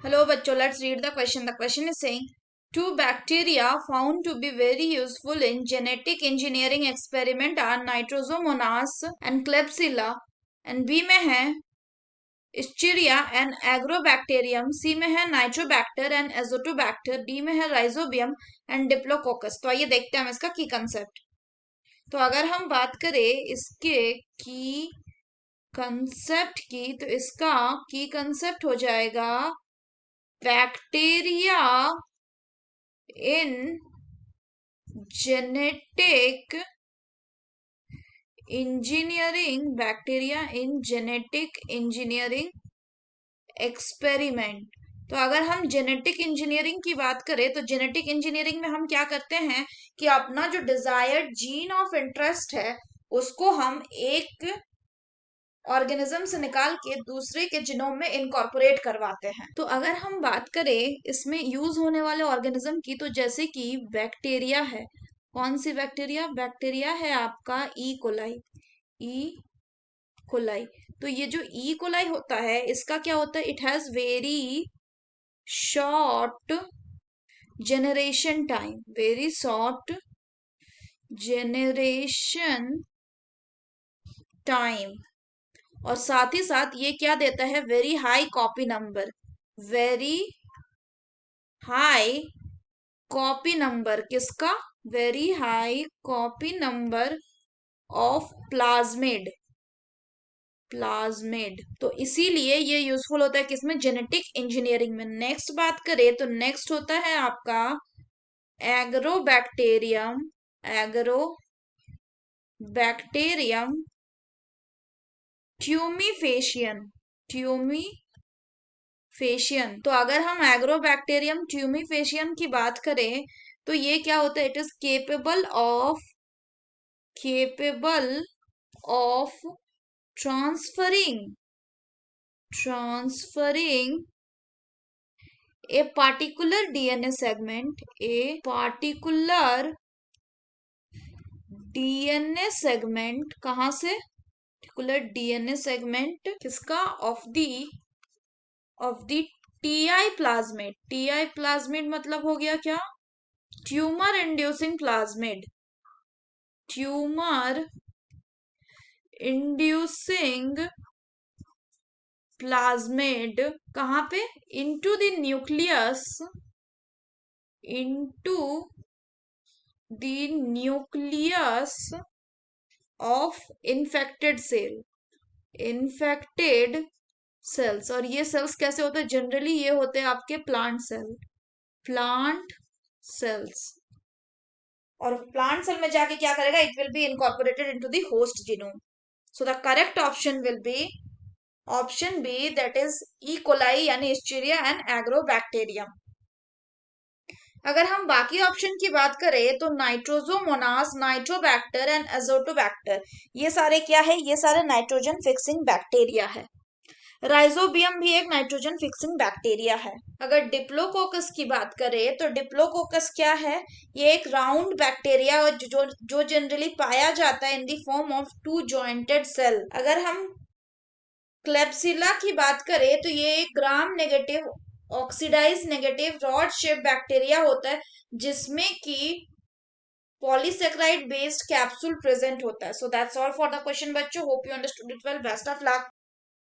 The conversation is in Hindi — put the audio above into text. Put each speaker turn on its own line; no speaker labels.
Hello, bachcho. Let's read the question. The question is saying two bacteria found to be very useful in genetic engineering experiment are Nitrosomonas and Klebsiella, and B में है Escherichia and Agrobacterium, C में है Nitrobacter and Azotobacter, D में है Rhizobium and Diplococcus. तो आइए देखते हैं हम इसका की कंसेप्ट. तो अगर हम बात करें इसके की कंसेप्ट की, तो इसका की कंसेप्ट हो जाएगा bacteria in genetic engineering, bacteria in genetic engineering experiment. तो अगर हम जेनेटिक इंजीनियरिंग की बात करें तो जेनेटिक इंजीनियरिंग में हम क्या करते हैं कि अपना जो डिजायर्ड जीन ऑफ इंटरेस्ट है उसको हम एक ऑर्गेनिज्म से निकाल के दूसरे के जीनोम में इनकॉर्पोरेट करवाते हैं. तो अगर हम बात करें इसमें यूज होने वाले ऑर्गेनिज्म की, तो जैसे कि बैक्टीरिया है. कौन सी बैक्टीरिया? बैक्टीरिया है आपका ई कोलाई. E coli. तो ये जो ई कोलाई होता है इसका क्या होता है? It has very short generation time. Very short generation time. और साथ ही साथ ये क्या देता है? Very high copy number. Very high copy number किसका? Very high copy number of plasmid. Plasmid. तो इसीलिए ये यूजफुल होता है किसमें? जेनेटिक इंजीनियरिंग में. नेक्स्ट बात करें तो नेक्स्ट होता है आपका एग्रोबैक्टीरियम. एग्रोबैक्टीरियम ट्यूमीफेशियन. ट्यूमीफेशियन. तो अगर हम एग्रोबैक्टीरियम ट्यूमीफेशियन की बात करें तो ये क्या होता है? It is capable of transferring a particular DNA segment. A particular DNA segment कहां से? particular DNA segment किसका? Of the TI plasmid. TI plasmid मतलब हो गया क्या? Tumour inducing plasmid. Tumour inducing plasmid कहां पे? Into the nucleus. Into the nucleus of infected cell. Infected cells. और ये सेल्स कैसे होते हैं? जनरली ये होते हैं आपके प्लांट सेल. Plant cells. और प्लांट सेल में जाके क्या करेगा? It will be incorporated into the host genome. So the correct option will be option B, that is E coli यानी एस्चेरिया एंड एग्रोबैक्टीरियम. अगर हम बाकी ऑप्शन की बात करें तो नाइट्रोजोमोनास, नाइट्रोबैक्टर एंड एजोटोबैक्टर, ये सारे क्या है? ये सारे नाइट्रोजन फिक्सिंग बैक्टीरिया है. राइजोबियम भी एक नाइट्रोजन फिक्सिंग बैक्टीरिया है. अगर डिप्लोकोकस की बात करें तो डिप्लोकोकस क्या है? ये एक राउंड बैक्टीरिया जो जनरली पाया जाता है in the form of two jointed cell. अगर हम क्लेब्सिला की बात करें तो ये एक gram negative oxidase negative rod shape bacteria होता है जिसमें कि पॉलीसेक्राइड बेस्ड कैप्सूल प्रेजेंट होता है. So that's all for the question बच्चों. Hope you understood it well. Best of luck.